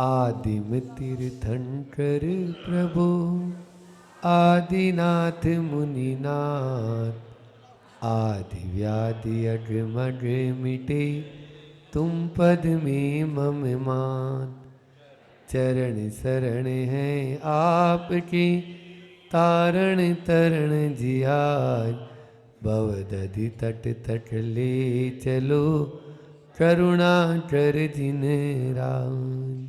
आदिम तीर्थंकर प्रभु आदिनाथ मुनिनाथ, आदि व्याधि अगमग मिटे तुम पद में मम मान। चरण शरण है आपके तारण तरण जियार, भवदधि तट तट ले चलो करुणा कर जिन राज।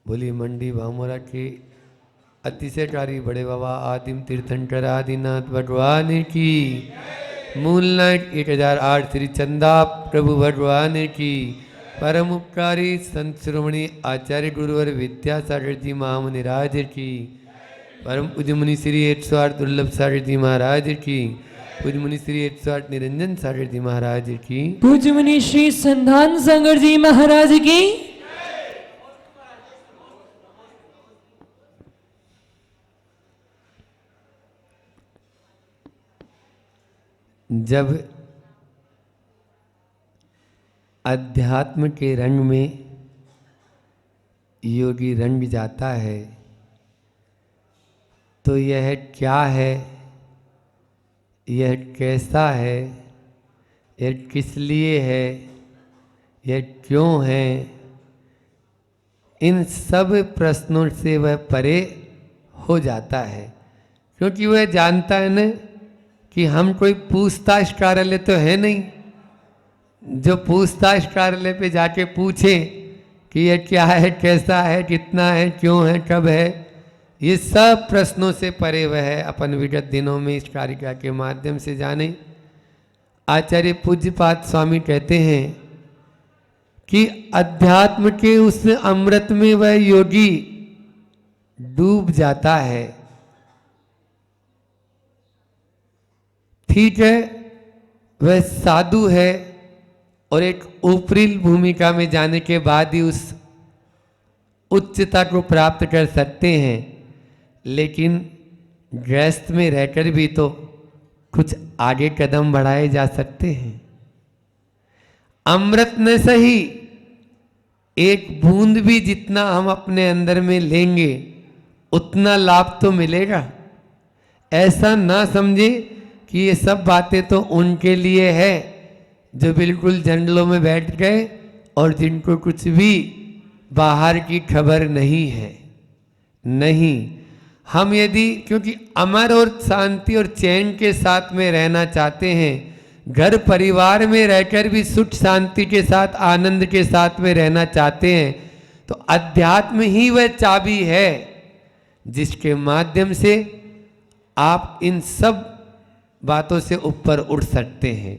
बोली मंडी भामोरा के अतिशयकारी बड़े बाबा आदिम तीर्थंकर आदिनाथ भगवान की, मूल नायक 1008 श्री चंदा प्रभु भगवान की, परम उपकारी संत शिरोमणि आचार्य गुरुवर विद्यासागर जी महामुनिराज की, परम पूज्य मुनि श्री 108 दुर्लभ सागर जी महाराज की, पूज्य मुनि श्री 108 निरंजन सागर जी महाराज की, पूज्य मुनि श्री संधान सागर जी महाराज की। जब अध्यात्म के रंग में योगी रंग जाता है तो यह क्या है, यह कैसा है, यह किस लिए है, यह क्यों है, इन सब प्रश्नों से वह परे हो जाता है। क्योंकि वह जानता है न कि हम कोई पूछताछ कार्यालय तो है नहीं, जो पूछताछ कार्यालय पे जाके पूछे कि यह क्या है, कैसा है, कितना है, क्यों है, कब है। ये सब प्रश्नों से परे वह है अपन विगत दिनों में इस कारिका के माध्यम से जाने। आचार्य पूज्यपाद स्वामी कहते हैं कि अध्यात्म के उस अमृत में वह योगी डूब जाता है। ठीक है, वह साधु है और एक ऊपरी भूमिका में जाने के बाद ही उस उच्चता को प्राप्त कर सकते हैं, लेकिन गृहस्थ में रहकर भी तो कुछ आगे कदम बढ़ाए जा सकते हैं। अमृत न सही, एक बूंद भी जितना हम अपने अंदर में लेंगे उतना लाभ तो मिलेगा। ऐसा ना समझे कि ये सब बातें तो उनके लिए है जो बिल्कुल जंगलों में बैठ गए और जिनको कुछ भी बाहर की खबर नहीं है। नहीं, हम यदि क्योंकि अमर और शांति और चैन के साथ में रहना चाहते हैं, घर परिवार में रहकर भी सुख शांति के साथ आनंद के साथ में रहना चाहते हैं, तो अध्यात्म ही वह चाबी है जिसके माध्यम से आप इन सब बातों से ऊपर उठ सकते हैं।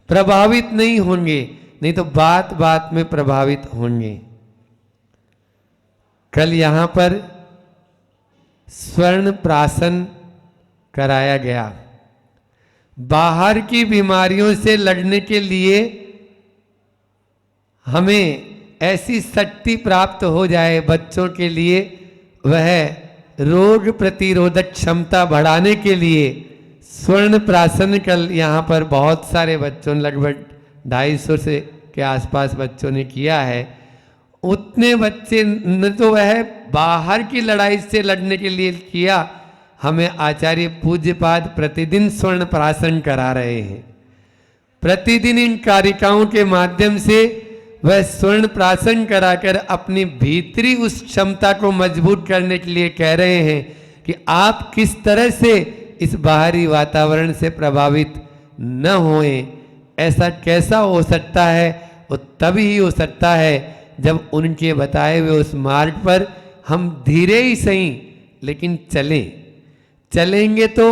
प्रभावित नहीं होंगे, नहीं तो बात बात में प्रभावित होंगे। कल यहां पर स्वर्ण प्राशन कराया गया। बाहर की बीमारियों से लड़ने के लिए हमें ऐसी शक्ति प्राप्त हो जाए बच्चों के लिए, वह रोग प्रतिरोधक क्षमता बढ़ाने के लिए स्वर्ण प्राशन कल यहाँ पर बहुत सारे बच्चों, लगभग 250 से के आसपास बच्चों ने किया है। उतने बच्चे न तो वह बाहर की लड़ाई से लड़ने के लिए किया, हमें आचार्य पूज्यपाद प्रतिदिन स्वर्ण प्राशन करा रहे हैं। प्रतिदिन इन कारिकाओं के माध्यम से वह स्वर्ण प्राशन कराकर अपनी भीतरी उस क्षमता को मजबूत करने के लिए कह रहे हैं कि आप किस तरह से इस बाहरी वातावरण से प्रभावित न होएं। ऐसा कैसा हो सकता है? वो तभी ही हो सकता है जब उनके बताए हुए उस मार्ग पर हम धीरे ही सही लेकिन चलेंगे तो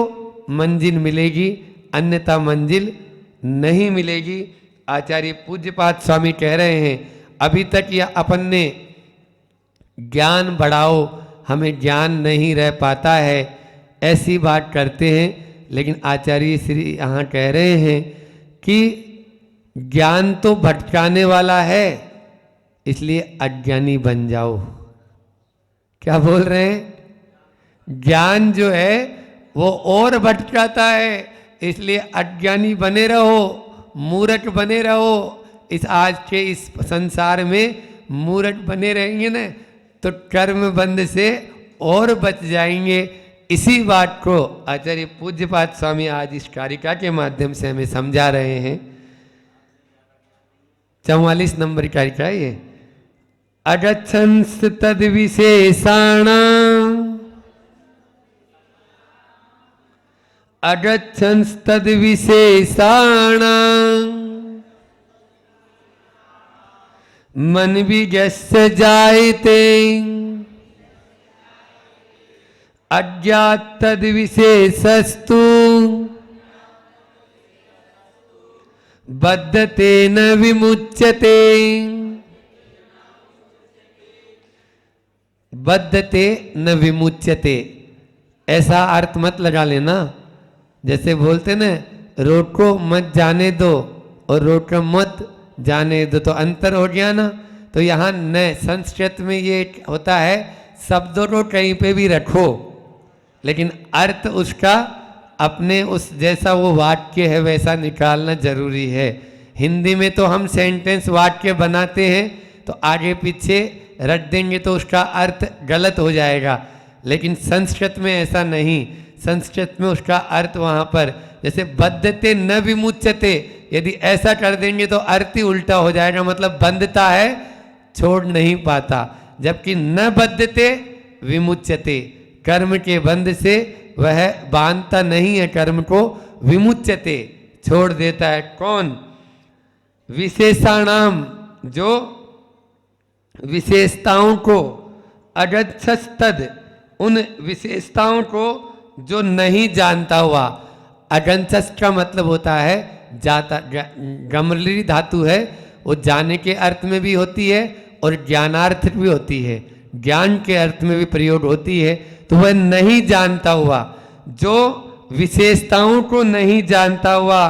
मंजिल मिलेगी, अन्यथा मंजिल नहीं मिलेगी। आचार्य पूज्यपाद स्वामी कह रहे हैं अभी तक यह अपन ने ज्ञान बढ़ाओ, हमें ज्ञान नहीं रह पाता है, ऐसी बात करते हैं। लेकिन आचार्य श्री यहाँ कह रहे हैं कि ज्ञान तो भटकाने वाला है, इसलिए अज्ञानी बन जाओ। क्या बोल रहे हैं? ज्ञान जो है वो और भटकाता है, इसलिए अज्ञानी बने रहो, मूर्ख बने रहो। इस आज के इस संसार में मूर्ख बने रहेंगे ना तो कर्म बंध से और बच जाएंगे। इसी बात को आचार्य पूज्यपाद स्वामी आज इस कारिका के माध्यम से हमें समझा रहे हैं। 44 नंबर कारिका है ये। अगच्छंस तद विशेषाण, अगच्छंस तद विशेषाण, मन विगस्य जायते, अज्ञात तद विशेषस्तु, बद्धते न विमुच्यते, बद्धते न विमुच्यते। ऐसा अर्थ मत लगा लेना, जैसे बोलते ना रोड को मत जाने दो और रोड को मत जाने दो, तो अंतर हो गया ना। तो यहाँ न संस्कृत में ये होता है शब्दों को कहीं पे भी रखो, लेकिन अर्थ उसका अपने उस जैसा वो वाक्य है वैसा निकालना जरूरी है। हिंदी में तो हम सेंटेंस वाक्य बनाते हैं तो आगे पीछे रख देंगे तो उसका अर्थ गलत हो जाएगा, लेकिन संस्कृत में ऐसा नहीं। संस्कृत में उसका अर्थ वहाँ पर जैसे बद्धते न विमुच्यते, यदि ऐसा कर देंगे तो अर्थ ही उल्टा हो जाएगा, मतलब बंधता है छोड़ नहीं पाता। जबकि न बद्धते विमुच्यते, कर्म के बंध से वह बांधता नहीं है, कर्म को विमुच्यते छोड़ देता है। कौन? विशेषाणाम, जो विशेषताओं को, अगच्छस्तद, उन विशेषताओं को जो नहीं जानता हुआ। अगंचस का मतलब होता है जाता, गमली धातु है, वो जाने के अर्थ में भी होती है और ज्ञानार्थ भी होती है, ज्ञान के अर्थ में भी प्रयोग होती है। तो वह नहीं जानता हुआ, जो विशेषताओं को नहीं जानता हुआ,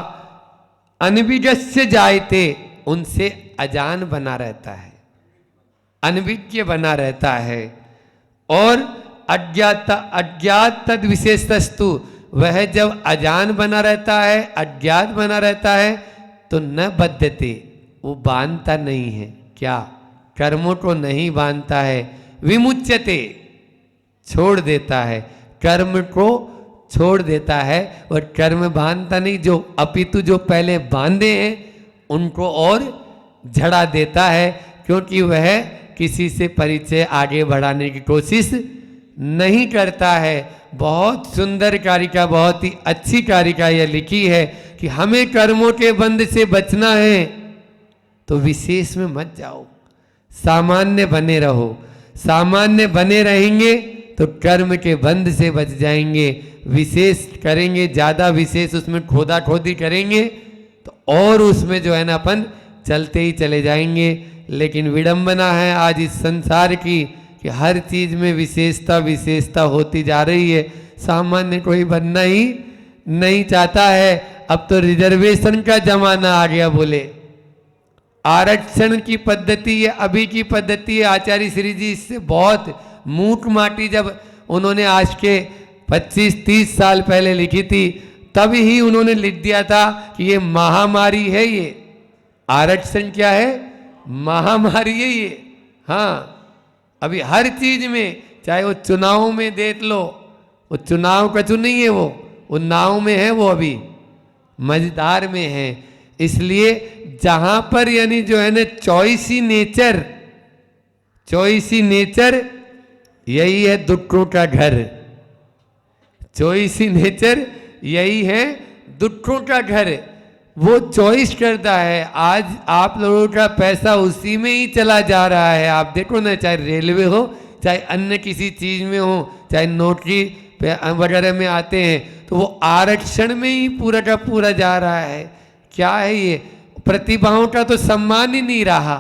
अनभिज्ञस्य जायते, उनसे अजान बना रहता है, अनभिज्ञ बना रहता है। और अज्ञात तद विशेषस्तु, वह जब अजान बना रहता है, अज्ञात बना रहता है, तो न बद्धते, वो बांधता नहीं है। क्या? कर्मों को नहीं बांधता है। विमुच्यते, छोड़ देता है, कर्म को छोड़ देता है, और कर्म बांधता नहीं, जो अपितु जो पहले बांधे हैं उनको और झड़ा देता है, क्योंकि वह किसी से परिचय आगे बढ़ाने की कोशिश नहीं करता है। बहुत सुंदर कारिका, बहुत ही अच्छी कारिका यह लिखी है कि हमें कर्मों के बंध से बचना है तो विशेष में मत जाओ, सामान्य बने रहो। सामान्य बने रहेंगे तो कर्म के बंध से बच जाएंगे। विशेष करेंगे, ज़्यादा विशेष उसमें खोदा खोदी करेंगे तो और उसमें जो है ना अपन चलते ही चले जाएंगे। लेकिन विडंबना है आज इस संसार की कि हर चीज में विशेषता विशेषता होती जा रही है, सामान्य कोई बनना ही नहीं चाहता है। अब तो रिजर्वेशन का जमाना आ गया, बोले आरक्षण की पद्धति, ये अभी की पद्धति है। आचार्य श्री जी इससे बहुत मूक माटी जब उन्होंने आज के 25-30 साल पहले लिखी थी, तब ही उन्होंने लिख दिया था कि ये महामारी है। ये आरक्षण क्या है? महामारी है ये। हाँ, अभी हर चीज में, चाहे वो चुनाव में देख लो, वो चुनाव का चुन नहीं है, वो नाव में है, वो अभी मझधार में है। इसलिए जहां पर यानी जो है ना चॉइसी नेचर, चॉइसी नेचर यही है दुखों का घर। चॉइसी नेचर यही है दुखों का घर। वो चॉइस करता है। आज आप लोगों का पैसा उसी में ही चला जा रहा है। आप देखो ना, चाहे रेलवे हो, चाहे अन्य किसी चीज में हो, चाहे नौकरी वगैरह में आते हैं, तो वो आरक्षण में ही पूरा का पूरा जा रहा है। क्या है ये? प्रतिभाओं का तो सम्मान ही नहीं रहा।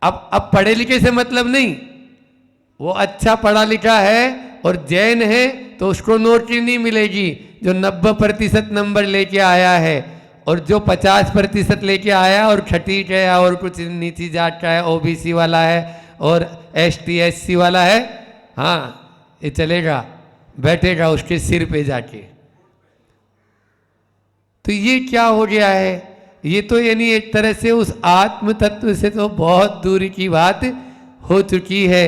अब पढ़े लिखे से मतलब नहीं, वो अच्छा पढ़ा लिखा है और जैन है तो उसको नौकरी नहीं मिलेगी। जो 90% नंबर लेके आया है और जो 50% लेके आया और खटीक है और कुछ नीची जात का है, ओबीसी वाला है और एसटी एससी वाला है, हाँ ये चलेगा, बैठेगा उसके सिर पे जाके। तो ये क्या हो गया है? ये तो यानी एक तरह से उस आत्म तत्व से तो बहुत दूर की बात हो चुकी है।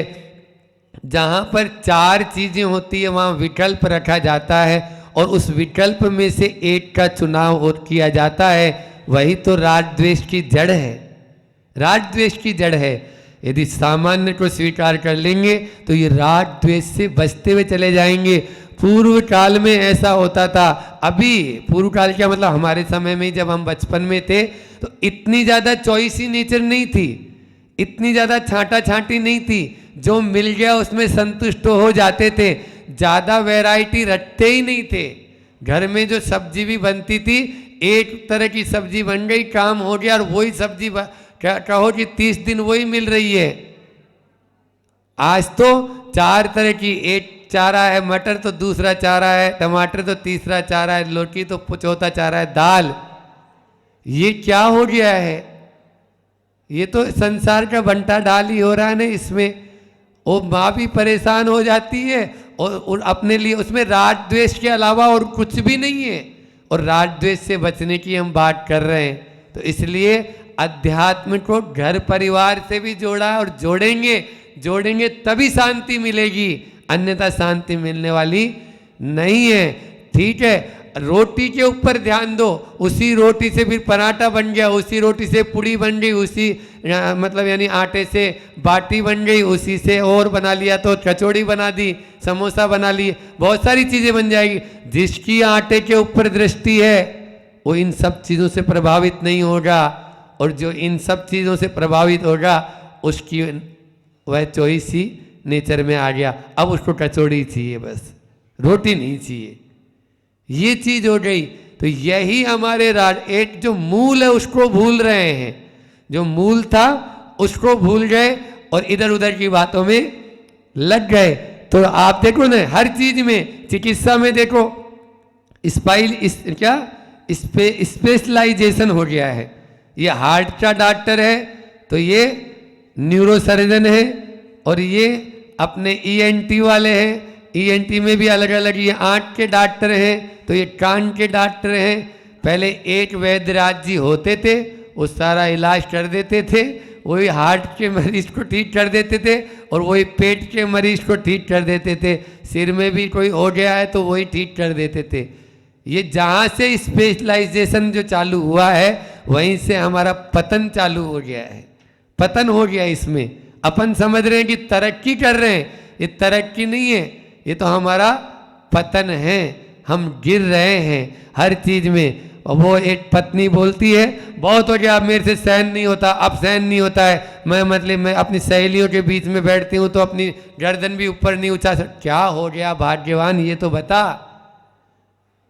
जहाँ पर चार चीजें होती है वहाँ विकल्प रखा जाता है और उस विकल्प में से एक का चुनाव और किया जाता है, वही तो राग द्वेष की जड़ है। राग द्वेष की जड़ है। यदि सामान्य को स्वीकार कर लेंगे तो ये राग द्वेष से बचते हुए चले जाएंगे। पूर्व काल में ऐसा होता था, अभी पूर्व काल क्या मतलब हमारे समय में जब हम बचपन में थे तो इतनी ज़्यादा चॉइसी नेचर नहीं थी, इतनी ज़्यादा छांटा छांटी नहीं थी, जो मिल गया उसमें संतुष्ट हो जाते थे, ज़्यादा वैरायटी रखते ही नहीं थे। घर में जो सब्जी भी बनती थी एक तरह की सब्जी बन गई, काम हो गया, और वही सब्जी कहो कि 30 दिन वही मिल रही है। आज तो 4 तरह की, एक चारा है मटर तो दूसरा चारा है टमाटर तो तीसरा चारा है, लौकी तो चौथा चारा है, दाल। ये क्या हो गया है? ये तो संसार का बंटा डाल ही हो रहा है ना इसमें। वो माँ भी परेशान हो जाती है और अपने लिए उसमें राग द्वेष के अलावा और कुछ भी नहीं है, और राग द्वेष से बचने की हम बात कर रहे हैं। तो इसलिए अध्यात्म को घर परिवार से भी जोड़ा है, और जोड़ेंगे तभी शांति मिलेगी, अन्यथा शांति मिलने वाली नहीं है। ठीक है, रोटी के ऊपर ध्यान दो, उसी रोटी से फिर पराठा बन गया, उसी रोटी से पूड़ी बन गई, उसी मतलब यानी आटे से बाटी बन गई, उसी से और बना लिया तो कचौड़ी बना दी, समोसा बना लिए, बहुत सारी चीज़ें बन जाएगी। जिसकी आटे के ऊपर दृष्टि है वो इन सब चीज़ों से प्रभावित नहीं होगा, और जो इन सब चीज़ों से प्रभावित होगा उसकी वह चॉइसी नेचर में आ गया। अब उसको कचौड़ी चाहिए, बस रोटी नहीं चाहिए। ये चीज हो गई। तो यही हमारे राग, एक जो मूल है उसको भूल रहे हैं, जो मूल था उसको भूल गए और इधर उधर की बातों में लग गए। तो आप देखो ना, हर चीज में, चिकित्सा में देखो स्पेशलाइजेशन हो गया है। ये हार्ट का डॉक्टर है तो ये न्यूरोसर्जन है, और ये अपने ईएनटी वाले हैं, ईएनटी में भी अलग अलग, ये आँख के डॉक्टर हैं तो ये कान के डॉक्टर हैं। पहले एक वैद्यराज जी होते थे, वो सारा इलाज कर देते थे, वही हार्ट के मरीज को ठीक कर देते थे और वही पेट के मरीज को ठीक कर देते थे। सिर में भी कोई हो गया है तो वही ठीक कर देते थे। ये जहाँ से स्पेशलाइजेशन जो चालू हुआ है वहीं से हमारा पतन चालू हो गया है, पतन हो गया। इसमें अपन समझ रहे हैं कि तरक्की कर रहे हैं, ये तरक्की नहीं है, ये तो हमारा पतन है। हम गिर रहे हैं हर चीज में। और वो एक पत्नी बोलती है, बहुत हो गया, अब मेरे से सहन नहीं होता, अब सहन नहीं होता है, मैं अपनी सहेलियों के बीच में बैठती हूँ तो अपनी गर्दन भी ऊपर नहीं उठा सकती। क्या हो गया भाग्यवान, ये तो बता।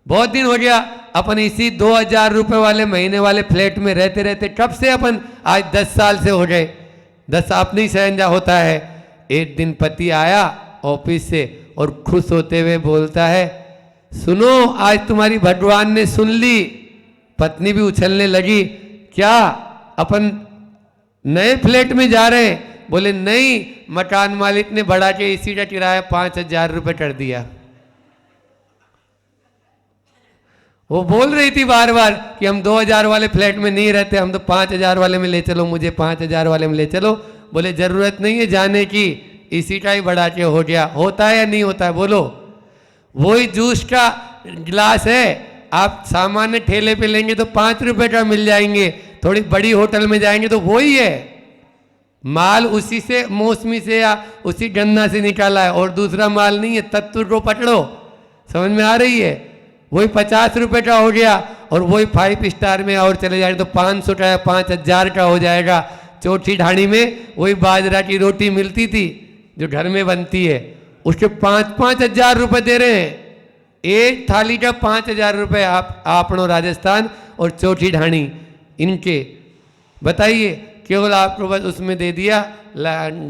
बहुत दिन हो गया अपन इसी 2000 रुपये वाले महीने वाले फ्लैट में रहते रहते, कब से अपन, आज 10 साल से हो गए, 10 आप नहीं सहन जा होता है। एक दिन पति आया ऑफिस से और खुश होते हुए बोलता है, सुनो आज तुम्हारी भगवान ने सुन ली। पत्नी भी उछलने लगी, क्या अपन नए फ्लैट में जा रहे हैं? बोले नहीं, मकान मालिक ने बढ़ा के इसी का किराया 5000 रुपये कर दिया। वो बोल रही थी बार बार कि हम 2000 वाले फ्लैट में नहीं रहते, हम तो 5000 वाले में ले चलो, मुझे 5000 वाले में ले चलो। बोले जरूरत नहीं है जाने की, इसी का ही बढ़ा के हो गया। होता है या नहीं होता है बोलो? वही जूस का गिलास है, आप सामान्य ठेले पे लेंगे तो 5 रुपए का मिल जाएंगे, थोड़ी बड़ी होटल में जाएंगे तो वही है, माल उसी से, मौसमी से या उसी गन्ना से निकाला है, और दूसरा माल नहीं है। तत्व को पकड़ो, समझ में आ रही है? वही 50 रुपए का हो गया, और वही 5 स्टार में और चले जाएंगे तो 500 का या 5000 का हो जाएगा। चौथी ढाणी में वही बाजरा की रोटी मिलती थी जो घर में बनती है, उसके 5-5 हजार रुपये दे रहे हैं। एक थाली का 5000 रुपये आपनो राजस्थान और चौथी ढाणी इनके, बताइए। केवल आपको बस उसमें दे दिया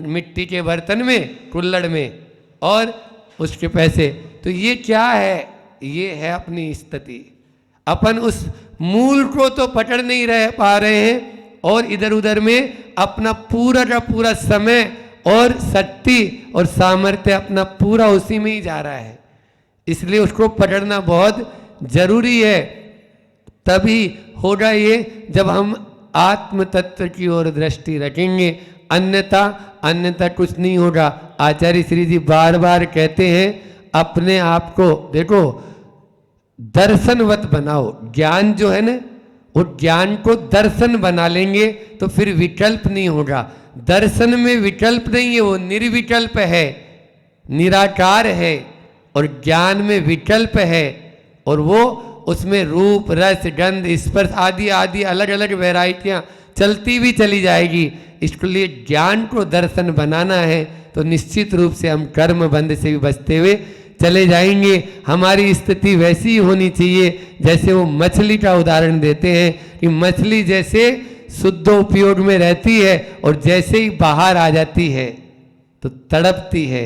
मिट्टी के बर्तन में, कुल्हड़ में, और उसके पैसे। तो ये क्या है? ये है अपनी स्थिति। अपन उस मूल को तो पकड़ नहीं रह पा रहे हैं, और इधर उधर में अपना पूरा का पूरा समय और शक्ति और सामर्थ्य अपना पूरा उसी में ही जा रहा है। इसलिए उसको पकड़ना बहुत जरूरी है। तभी होगा ये जब हम आत्म तत्व की ओर दृष्टि रखेंगे, अन्यथा अन्यथा कुछ नहीं होगा। आचार्य श्री जी बार बार कहते हैं अपने आप को देखो दर्शनवत बनाओ। ज्ञान जो है ना वो ज्ञान को दर्शन बना लेंगे तो फिर विकल्प नहीं होगा। दर्शन में विकल्प नहीं है, वो निर्विकल्प है, निराकार है। और ज्ञान में विकल्प है और वो उसमें रूप रस गंध स्पर्श आदि आदि अलग अलग वैरायटियाँ चलती भी चली जाएगी। इसके लिए ज्ञान को दर्शन बनाना है तो निश्चित रूप से हम कर्म बंध से भी बचते हुए चले जाएंगे। हमारी स्थिति वैसी ही होनी चाहिए जैसे वो मछली का उदाहरण देते हैं कि मछली जैसे शुद्ध उपयोग में रहती है और जैसे ही बाहर आ जाती है तो तड़पती है।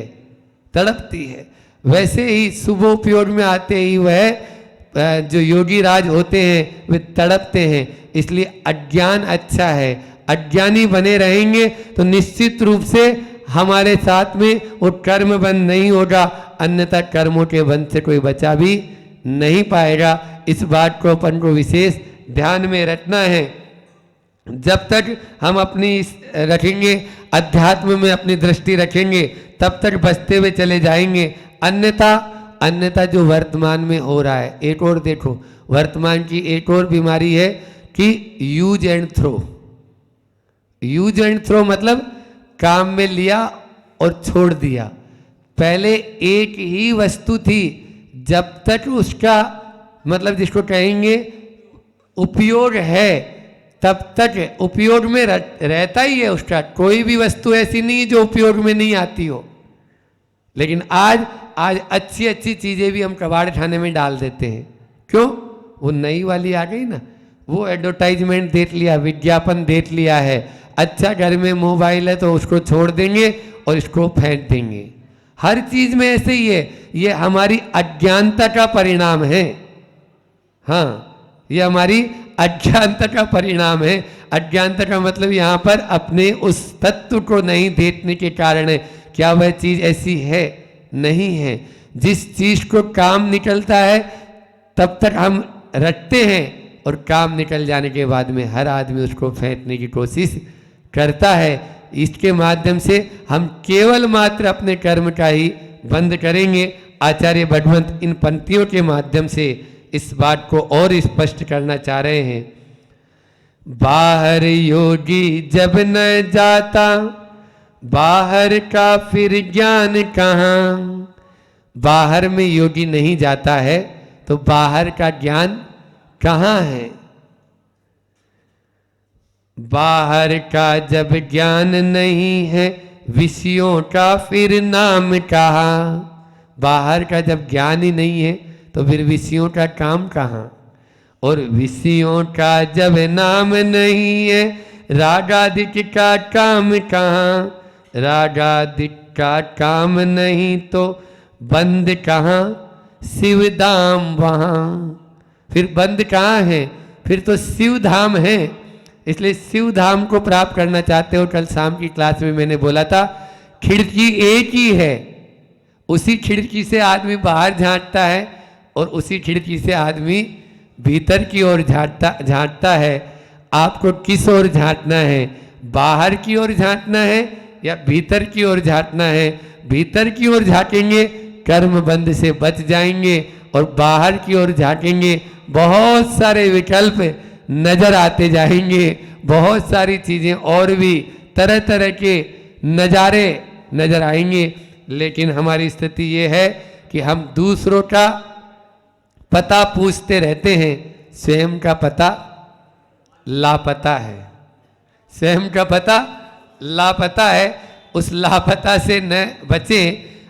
वैसे ही शुभ उपयोग में आते ही वह जो योगी राज होते हैं वे तड़पते हैं। इसलिए अज्ञान अच्छा है, अज्ञानी बने रहेंगे तो निश्चित रूप से हमारे साथ में वो कर्म बंध नहीं होगा, अन्यथा कर्मों के बंध से कोई बचा भी नहीं पाएगा। इस बात को अपन को विशेष ध्यान में रखना है। जब तक हम अपनी रखेंगे अध्यात्म में अपनी दृष्टि रखेंगे तब तक बचते हुए चले जाएंगे। अन्यथा जो वर्तमान में हो रहा है, एक और देखो वर्तमान की एक और बीमारी है कि यूज एंड थ्रो मतलब काम में लिया और छोड़ दिया। पहले एक ही वस्तु थी, जब तक उसका मतलब जिसको कहेंगे उपयोग है तब तक उपयोग में रहता ही है उसका। कोई भी वस्तु ऐसी नहीं जो उपयोग में नहीं आती हो। लेकिन आज अच्छी अच्छी चीज़ें भी हम कबाड़ खाने में डाल देते हैं। क्यों? वो नई वाली आ गई ना, वो एडवर्टाइजमेंट देख लिया, विज्ञापन देख लिया है। अच्छा घर में मोबाइल है तो उसको छोड़ देंगे और इसको फेंक देंगे। हर चीज़ में ऐसे ही है। ये हमारी अज्ञानता का परिणाम है। हाँ, ये हमारी अज्ञानता का परिणाम है। अज्ञानता का मतलब यहाँ पर अपने उस तत्व को नहीं देखने के कारण है। क्या वह चीज़ ऐसी है? नहीं है। जिस चीज़ को काम निकलता है तब तक हम रखते हैं और काम निकल जाने के बाद में हर आदमी उसको फेंकने की कोशिश करता है। इसके माध्यम से हम केवल मात्र अपने कर्म का ही बंद करेंगे। आचार्य भगवंत इन पंक्तियों के माध्यम से इस बात को और स्पष्ट करना चाह रहे हैं। बाहर योगी जब न जाता, बाहर का फिर ज्ञान कहाँ। बाहर में योगी नहीं जाता है तो बाहर का ज्ञान कहाँ है। बाहर का जब ज्ञान नहीं है, विषयों का फिर नाम कहाँ। बाहर का जब ज्ञान ही नहीं है तो फिर विषयों का काम कहाँ। और विषयों का जब नाम नहीं है, रागादिक का काम कहाँ। रागादिक का काम नहीं तो बंद कहाँ, शिवधाम वहाँ। फिर बंद कहाँ है? फिर तो शिव धाम है। इसलिए शिव धाम को प्राप्त करना चाहते हो। कल शाम की क्लास में मैंने बोला था खिड़की एक ही है, उसी खिड़की से आदमी बाहर झांकता है और उसी खिड़की से आदमी भीतर की ओर झांकता है। आपको किस ओर झांकना है? बाहर की ओर झांकना है या भीतर की ओर झांकना है? भीतर की ओर झांकेंगे कर्म बंध से बच जाएंगे और बाहर की ओर झांकेंगे बहुत सारे विकल्प नजर आते जाएंगे। बहुत सारी चीज़ें और भी तरह तरह के नज़ारे नजर आएंगे। लेकिन हमारी स्थिति ये है कि हम दूसरों का पता पूछते रहते हैं, स्वयं का पता लापता है। स्वयं का पता लापता है। उस लापता से न बचे।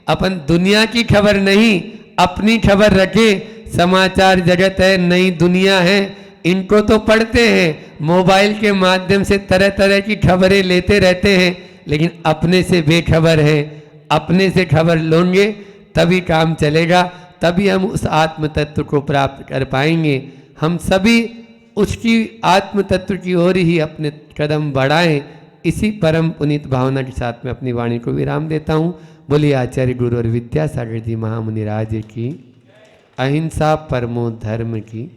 अपन दुनिया की खबर नहीं, अपनी खबर रखें। समाचार जगत है, नई दुनिया है, इनको तो पढ़ते हैं, मोबाइल के माध्यम से तरह तरह की खबरें लेते रहते हैं, लेकिन अपने से बेखबर है। अपने से खबर लोगे तभी काम चलेगा, तभी हम उस आत्म तत्व को प्राप्त कर पाएंगे। हम सभी उसकी आत्म तत्व की ओर ही अपने कदम बढ़ाएं। इसी परम पुनीत भावना के साथ में अपनी वाणी को विराम देता हूँ। बोलिए आचार्य गुरु और विद्यासागर जी महामुनि राज की, अहिंसा परमो धर्म की।